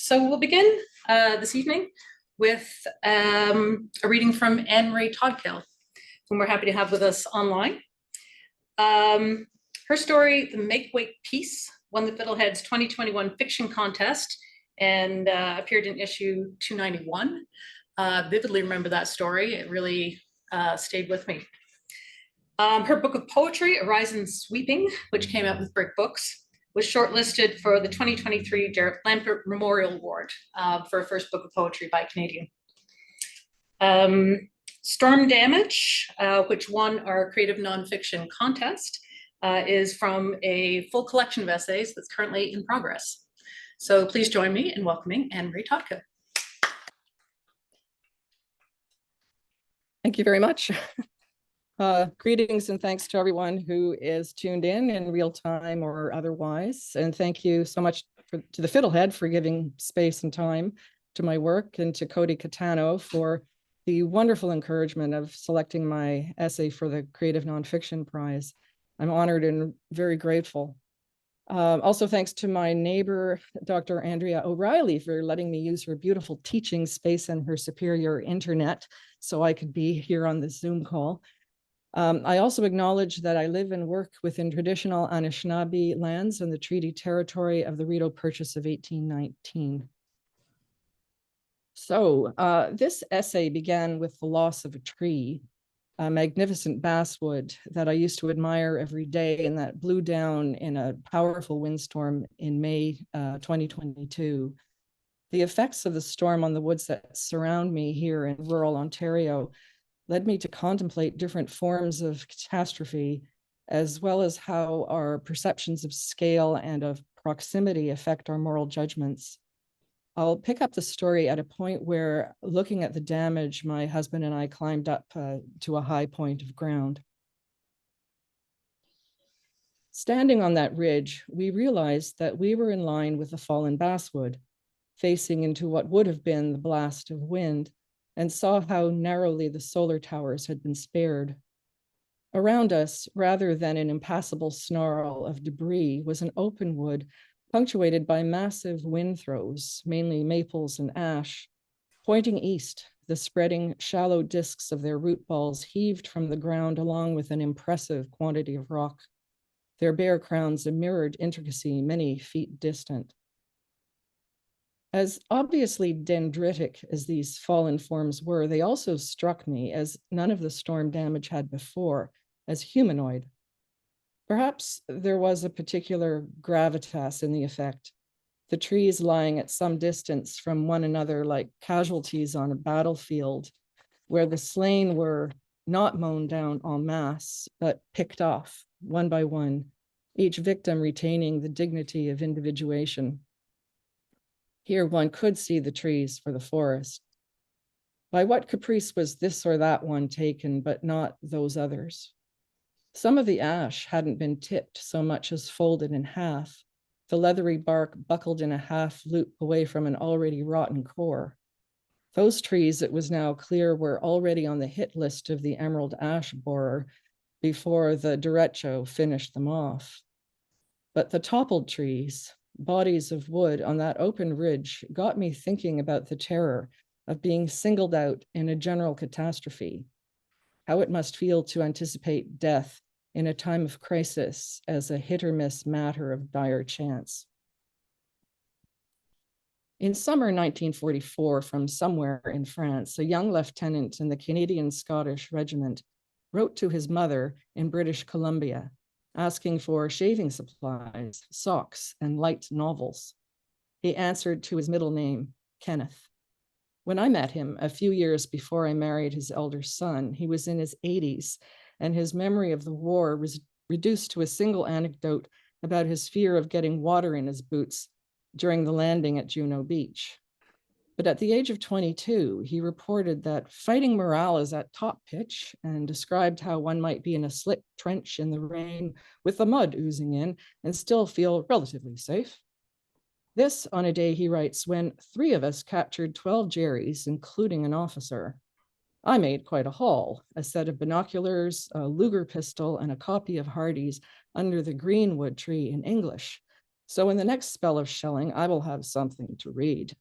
So we'll begin this evening with a reading from Marie Todkill, whom we're happy to have with us online. Her story, The Makeweight Piece, won the Fiddlehead's 2021 fiction contest and appeared in issue 291. Vividly remember that story. It really stayed with me. Her book of poetry, Orion Sweeping, which came out with Brick Books, was shortlisted for the 2023 Gerald Lampert Memorial Award for a first book of poetry by a Canadian. Storm Damage, which won our creative nonfiction contest, is from a full collection of essays that's currently in progress. So please join me in welcoming Marie Todkill. Thank you very much. Greetings and thanks to everyone who is tuned in real time or otherwise. And thank you so much to the Fiddlehead for giving space and time to my work, and to Cody Catano for the wonderful encouragement of selecting my essay for the Creative Nonfiction Prize. I'm honored and very grateful. Also thanks to my neighbor, Dr. Andrea O'Reilly, for letting me use her beautiful teaching space and her superior internet so I could be here on this Zoom call. I also acknowledge that I live and work within traditional Anishinaabe lands in the treaty territory of the Rideau Purchase of 1819. So this essay began with the loss of a tree, a magnificent basswood that I used to admire every day, and that blew down in a powerful windstorm in May 2022. The effects of the storm on the woods that surround me here in rural Ontario led me to contemplate different forms of catastrophe, as well as how our perceptions of scale and of proximity affect our moral judgments. I'll pick up the story at a point where, looking at the damage, my husband and I climbed up to a high point of ground. Standing on that ridge, we realized that we were in line with the fallen basswood, facing into what would have been the blast of wind, and saw how narrowly the solar towers had been spared. Around us, rather than an impassable snarl of debris, was an open wood punctuated by massive wind throws, mainly maples and ash. Pointing east, the spreading shallow discs of their root balls heaved from the ground along with an impressive quantity of rock, their bare crowns a mirrored intricacy many feet distant. As obviously dendritic as these fallen forms were, they also struck me, as none of the storm damage had before, as humanoid. Perhaps there was a particular gravitas in the effect, the trees lying at some distance from one another like casualties on a battlefield, where the slain were not mown down en masse, but picked off one by one, each victim retaining the dignity of individuation. Here one could see the trees for the forest. By what caprice was this or that one taken, but not those others? Some of the ash hadn't been tipped so much as folded in half, the leathery bark buckled in a half loop away from an already rotten core. Those trees, it was now clear, were already on the hit list of the emerald ash borer before the derecho finished them off. But the toppled trees, bodies of wood on that open ridge, got me thinking about the terror of being singled out in a general catastrophe, how it must feel to anticipate death in a time of crisis as a hit or miss matter of dire chance. In summer 1944, from somewhere in France, a young lieutenant in the Canadian Scottish Regiment wrote to his mother in British Columbia, asking for shaving supplies, socks, and light novels. He answered to his middle name, Kenneth. When I met him a few years before I married his elder son, he was in his 80s, and his memory of the war was reduced to a single anecdote about his fear of getting water in his boots during the landing at Juno Beach. But at the age of 22, he reported that fighting morale is at top pitch, and described how one might be in a slick trench in the rain with the mud oozing in and still feel relatively safe. This on a day, he writes, when 3 of us captured 12 Jerrys, including an officer. I made quite a haul, a set of binoculars, a Luger pistol, and a copy of Hardy's Under the Greenwood Tree in English. So in the next spell of shelling, I will have something to read.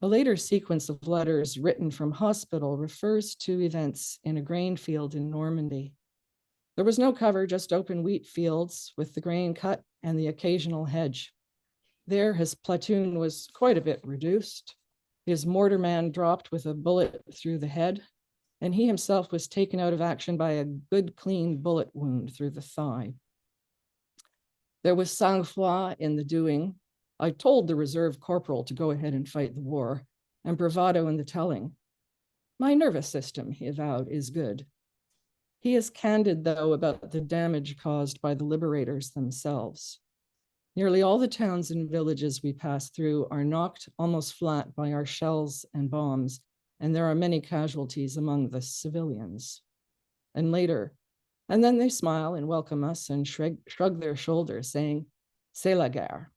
A later sequence of letters written from hospital refers to events in a grain field in Normandy. There was no cover, just open wheat fields with the grain cut and the occasional hedge. There, his platoon was quite a bit reduced. His mortarman dropped with a bullet through the head, and he himself was taken out of action by a good, clean bullet wound through the thigh. There was sang-froid in the doing. I told the reserve corporal to go ahead and fight the war, and bravado in the telling. My nervous system, he avowed, is good. He is candid, though, about the damage caused by the liberators themselves. Nearly all the towns and villages we pass through are knocked almost flat by our shells and bombs, and there are many casualties among the civilians. And later, and then they smile and welcome us and shrug their shoulders, saying, c'est la guerre.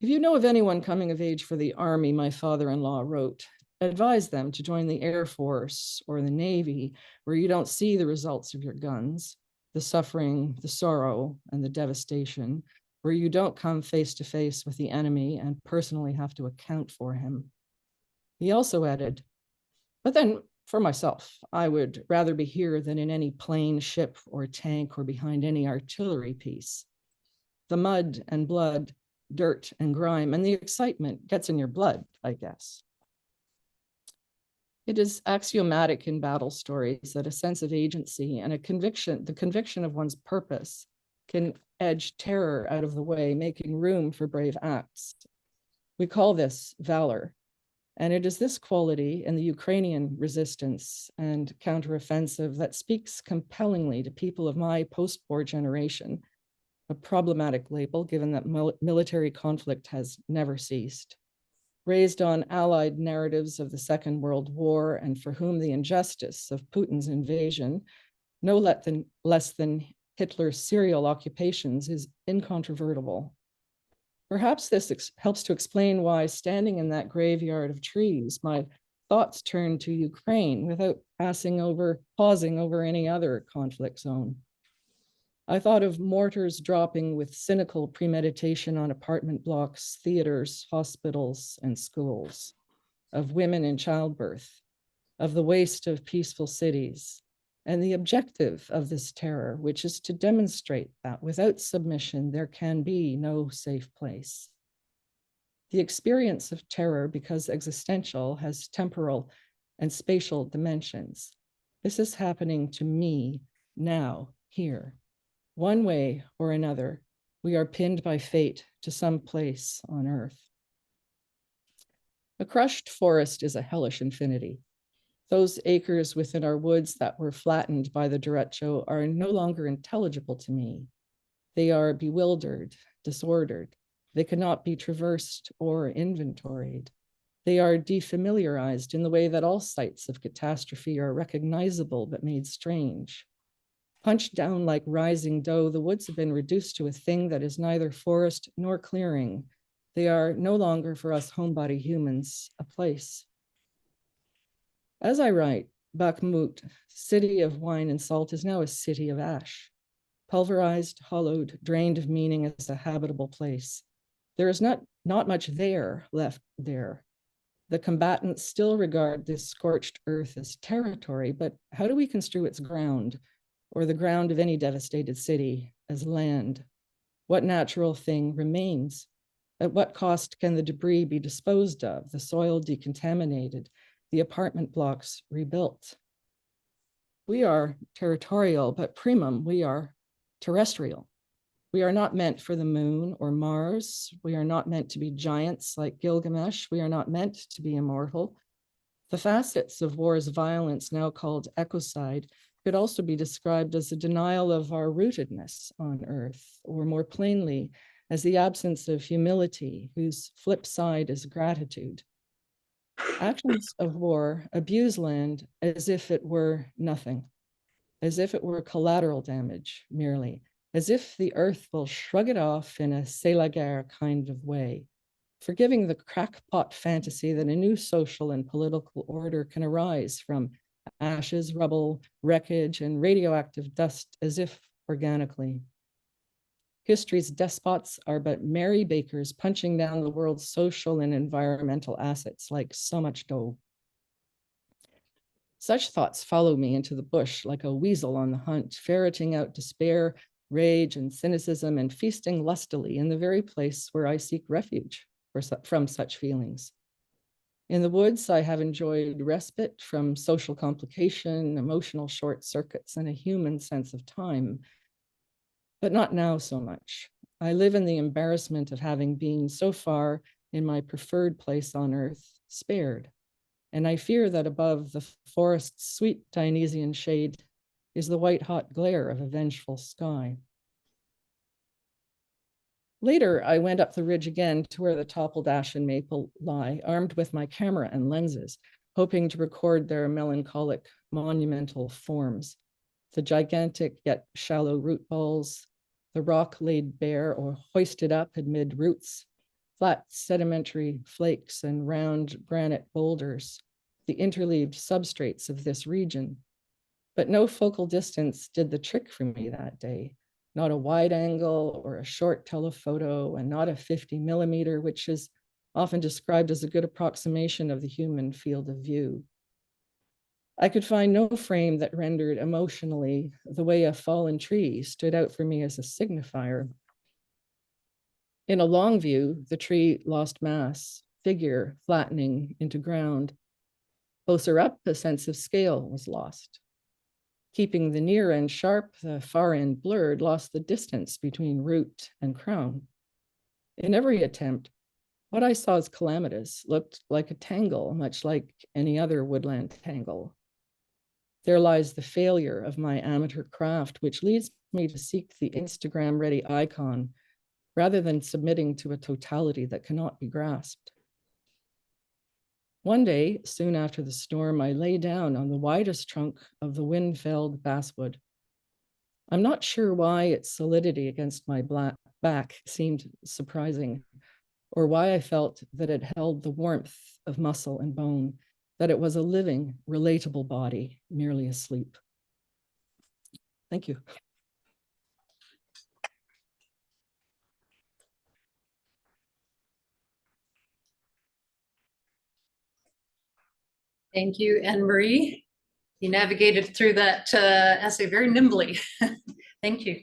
If you know of anyone coming of age for the army, my father-in-law wrote, advise them to join the Air Force or the Navy, where you don't see the results of your guns, the suffering, the sorrow, and the devastation, where you don't come face to face with the enemy and personally have to account for him. He also added, but then for myself, I would rather be here than in any plane, ship, or tank, or behind any artillery piece. The mud and blood, dirt and grime, and the excitement gets in your blood, I guess. It is axiomatic in battle stories that a sense of agency and a conviction, the conviction of one's purpose, can edge terror out of the way, making room for brave acts. We call this valor. And it is this quality in the Ukrainian resistance and counteroffensive that speaks compellingly to people of my post-war generation, a problematic label given that military conflict has never ceased. Raised on Allied narratives of the Second World War and for whom the injustice of Putin's invasion, no less than Hitler's serial occupations, is incontrovertible. Perhaps this helps to explain why, standing in that graveyard of trees, my thoughts turned to Ukraine without pausing over any other conflict zone. I thought of mortars dropping with cynical premeditation on apartment blocks, theaters, hospitals, and schools, of women in childbirth, of the waste of peaceful cities, and the objective of this terror, which is to demonstrate that without submission, there can be no safe place. The experience of terror, because existential, has temporal and spatial dimensions. This is happening to me now, here. One way or another, we are pinned by fate to some place on earth. A crushed forest is a hellish infinity. Those acres within our woods that were flattened by the derecho are no longer intelligible to me. They are bewildered, disordered. They cannot be traversed or inventoried. They are defamiliarized in the way that all sites of catastrophe are recognizable but made strange. Punched down like rising dough, the woods have been reduced to a thing that is neither forest nor clearing. They are no longer, for us homebody humans, a place. As I write, Bakhmut, city of wine and salt, is now a city of ash, pulverized, hollowed, drained of meaning as a habitable place. There is not much there left there. The combatants still regard this scorched earth as territory, but how do we construe its ground, or the ground of any devastated city, as land? What natural thing remains? At what cost can the debris be disposed of, the soil decontaminated, the apartment blocks rebuilt? We are territorial, but primum, we are terrestrial. We are not meant for the moon or Mars. We are not meant to be giants like Gilgamesh. We are not meant to be immortal. The facets of war's violence, now called ecocide, could also be described as a denial of our rootedness on Earth, or more plainly, as the absence of humility, whose flip side is gratitude. Actions of war abuse land as if it were nothing, as if it were collateral damage merely, as if the earth will shrug it off in a c'est la guerre kind of way, forgiving the crackpot fantasy that a new social and political order can arise from ashes, rubble, wreckage, and radioactive dust as if organically. History's despots are but merry bakers punching down the world's social and environmental assets like so much dough. Such thoughts follow me into the bush like a weasel on the hunt, ferreting out despair, rage, and cynicism, and feasting lustily in the very place where I seek refuge from such feelings. In the woods, I have enjoyed respite from social complication, emotional short circuits, and a human sense of time, but not now so much. I live in the embarrassment of having been so far in my preferred place on earth spared. And I fear that above the forest's sweet Dionysian shade is the white hot glare of a vengeful sky. Later, I went up the ridge again to where the toppled ash and maple lie, armed with my camera and lenses, hoping to record their melancholic, monumental forms. The gigantic yet shallow root balls, the rock laid bare or hoisted up amid roots, flat sedimentary flakes and round granite boulders, the interleaved substrates of this region. But no focal distance did the trick for me that day. Not a wide angle or a short telephoto, and not a 50 millimeter, which is often described as a good approximation of the human field of view. I could find no frame that rendered emotionally the way a fallen tree stood out for me as a signifier. In a long view, the tree lost mass, figure flattening into ground. Closer up, a sense of scale was lost. Keeping the near end sharp, the far end blurred, lost the distance between root and crown. In every attempt, what I saw as calamitous looked like a tangle, much like any other woodland tangle. There lies the failure of my amateur craft, which leads me to seek the Instagram-ready icon rather than submitting to a totality that cannot be grasped. One day, soon after the storm, I lay down on the widest trunk of the wind-felled basswood. I'm not sure why its solidity against my back seemed surprising, or why I felt that it held the warmth of muscle and bone, that it was a living, relatable body, merely asleep. Thank you. Thank you, Anne Marie. You navigated through that essay very nimbly. Thank you.